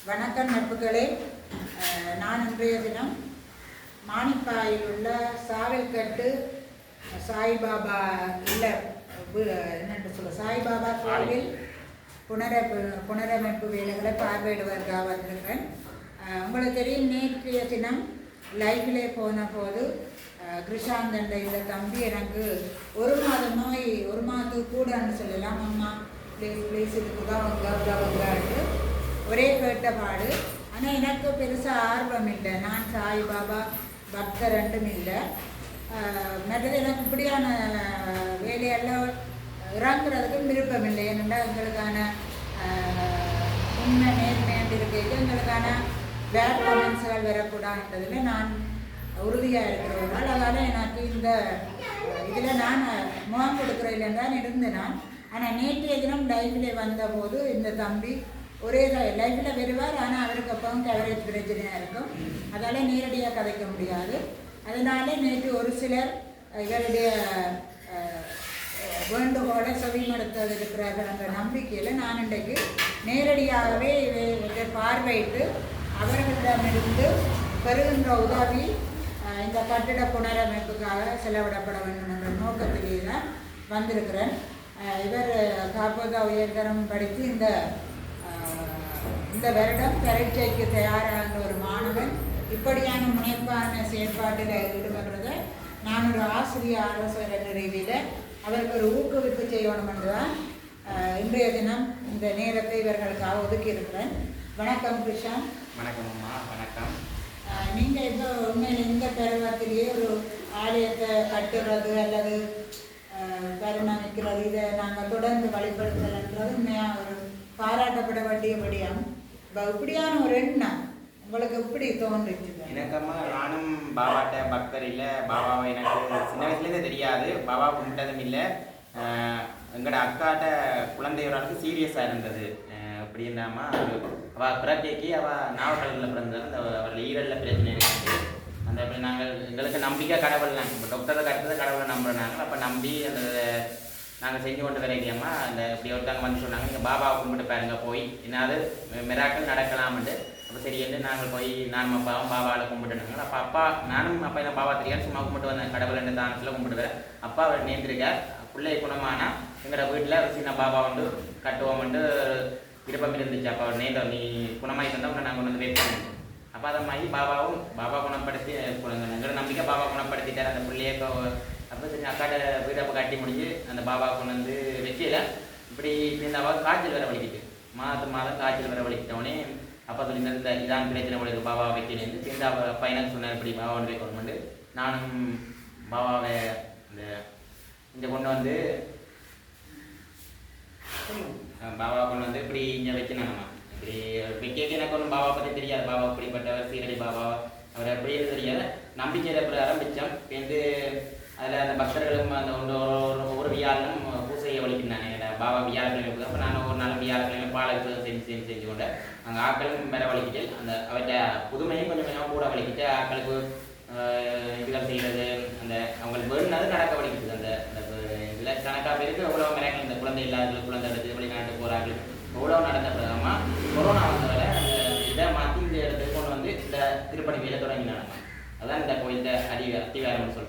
வணக்கம் நட்புகளே. நான் இன்றைய தினம் மானிப்பாயில் உள்ள சாவல்கட்டு சாய்பாபா இல்லை என்னென்று சொல்ல சாய்பாபா கோவில் புனரமைப்பு வேலைகளை பார்வையிடுவதற்காக வந்திருக்கிறேன். உங்களுக்கு தெரியும், நேற்றைய தினம் லைஃபிலே போன போது கிருஷாந்தண்ட இந்த தம்பி எனக்கு ஒரு மாதத்துக்கு கூடன்னு சொல்லலாம். அம்மா ப்ளீஸ் இதுக்கு தான் ஒரே கேட்டபாடு. ஆனால் எனக்கு பெருசாக ஆர்வம் இல்லை. நான் சாய்பாபா பக்தர் ரெண்டும் இல்லை. மற்றது எனக்கு இப்படியான வேலையெல்லாம் இறங்குறதுக்கும் விருப்பம் இல்லை. ஏனென்றால் எங்களுக்கான உண்மை நேர்மையாக இருக்கைக்கு எங்களுக்கான பேட் கமெண்ட்ஸ்கள் வரக்கூடாதுன்றதில் நான் உறுதியாக இருக்கிறவர்கள். அதனால் எனக்கு இந்த இதில் நான் முகம் கொடுக்குறதில்லைன்னு தான் இருந்தேன் நான். ஆனால் நேற்றைய தினம் லைஃப்பில் வந்தபோது இந்த தம்பி ஒரே லைஃப்பில் வருவார். ஆனால் அவருக்கு அப்பவும் கவரேஜ் பிரச்சனையாக இருக்கும். அதால் நேரடியாக கதைக்க முடியாது. அதனால் நேற்று ஒரு சிலர் இவருடைய வேண்டுகோளை செவிமடுத்த இருக்கிறார்கள் என்ற நம்பிக்கையில் நான் இன்றைக்கு நேரடியாகவே இதை பார்வையிட்டு அவர்களிடமிருந்து பெறுகின்ற உதவி இந்த கட்டிட புனரமைப்புக்காக செலவிடப்பட வேண்டும் என்ற நோக்கத்திலேயே தான் வந்திருக்கிறேன். இவர் காப்போதா உயர்தரம் படித்து இந்த வருடம் பரீட்சைக்கு தயாரான ஒரு மாணவன் இப்படியான முனைப்பான செயற்பாட்டில் ஈடுபடுறதை நான் ஒரு ஆசிரியர் ஆலோசனை ரீதியில் அவருக்கு ஒரு ஊக்குவிப்பு செய்யணும் என்றுதான் இன்றைய தினம் இந்த நேரத்தை இவர்களுக்காக ஒதுக்கி இருக்கிறேன். வணக்கம் கிருஷான். வணக்கம் அம்மா. வணக்கம். நீங்கள் இப்போ உண்மையில் இந்த பருவத்திலேயே ஒரு ஆலயத்தை கட்டுறது அல்லது பரிணமிக்கிறது, இதை நாங்கள் தொடர்ந்து வழிபடுத்தல்ன்றது உண்மையாக ஒரு பாராட்டப்பட வேண்டிய படியம். இப்படியான ஒரு எண்ணம் உங்களுக்கு எப்படி தோன்றுச்சு? எனக்கம்மா, நானும் பாபாட்ட பக்தர் இல்லை. பாபாவை எனக்கு சின்ன வயசுலேருந்தே தெரியாது. பாபா கும்பிட்டதும் இல்லை. எங்களோட அக்காட்ட குழந்தை ஒரு ஆளுக்கு சீரியஸாக இருந்தது. எப்படின்னாமா, அவள் பிறக்கைக்கு அவள் நாவக்கடலில் பிறந்தது. அந்த அவர்கள் ஈரலில் பிரச்சனை இருந்துச்சு. அந்த அப்படி நாங்கள் எங்களுக்கு நம்பிக்கை கடவுள் நாங்கள் இப்போ டாக்டரை கட்டுறதை கடவுளை நம்புறாங்க. அப்போ நம்பி அந்த நாங்கள் செஞ்சு கொண்டு வரைக்கியம்மா அந்த இப்படி ஒருத்தவங்க வந்து சொன்னாங்க, நீங்கள் பாபாவை கும்பிட்டு பாருங்க, போய் என்னாவது மிராக்கள் நடக்கலாம்ட்டு. அப்போ சரி என்று நாங்கள் போய் நானும் அப்பாவும் பாபாவில் கும்பிட்டுனாங்க. அப்போ அப்பா நானும் அப்பா என்ன பாபா தெரியாது, சும்மா கும்பிட்டு வந்தேன். கடவுள் ரெண்டு தானத்தில் கும்பிட்டு வரேன். அப்பா அவர் நேர்ந்திருக்கார். பிள்ளை குணமானா எங்களோட வீட்டில் ஒரு சின்ன பாபா வந்து கட்டுவோம்ட்டு விருப்பம் இருந்துச்சு. அப்போ அவர் நேர்ந்த நீ குணமாகி தந்தால் உன்னை நாங்கள் கொண்டு வந்து வெயிட் பண்ணிட்டோம். அப்போ அதை மாதிரி பாபா குணப்படுத்தி எங்களோட நம்பிக்கை பாபா குணப்படுத்திட்டார் அந்த பிள்ளையை. அப்போ சரி அக்காட்ட வீடு அப்போ கட்டி முடிஞ்சு அந்த பாபா கொண்டு வந்து வெற்றியில் இப்படி இந்த அவள் காய்ச்சல் வேற வலிக்கிட்டு மாதம் காய்ச்சல் வேற வலிக்கிட்டோடனே அப்போ சொல்லி இந்த இதான் பிரச்சனை உங்களுக்கு பாபா வைக்கலேருந்து சேர்ந்து அவள் அப்பா எனக்கு சொன்னார், இப்படி பாபாவோட வைக்கணும்னு. நானும் பாபாவை இந்த கொண்டு வந்து இப்படி இங்கே வைக்கணும்மா. இப்படி வைக்க எனக்கு ஒன்றும் பாபா பற்றி தெரியாது. பாபா இப்படிப்பட்டவர் சீரடி பாபா அவர் எப்படின்னு தெரியாது. நம்பிக்கையில் ஆரம்பித்தோம். சேர்ந்து அதில் அந்த பக்தர்களும் அந்த ஒவ்வொரு வியாழனும் பூசையை வலிக்கிறாங்க. பாபா வியாழக்கிழமை. அப்போ நான் ஒரு நாள் வியாழக்கிழமை பாலக்கு செஞ்சு கொண்டு அங்கே ஆக்களும் வேற வலிக்கிட்டு அந்த அவற்றை புதுமையும் கொஞ்சம் கொஞ்சம் கூட வலிக்கிட்டு ஆக்களுக்கு இதுகள் செய்கிறது அந்த அவங்களுக்கு வேணுனது நடக்க வலிக்குது. அந்த இதில் கணக்காக பேருக்கு எவ்வளோ மிராக்கள் இந்த குழந்தை இல்லாத குழந்தை எடுத்து வெளிநாட்டு போகிறார்கள் எவ்வளோ நடந்த பிரதமா கொரோனா வந்தவரை அந்த இதை மாற்றி இந்த இடத்துக்கு கொண்டு வந்து இந்த திருப்பணி வேலை தொடங்கினாங்க. அதான் இந்த கோயில் அத்திவாரம்னு சொல்கிறேன்.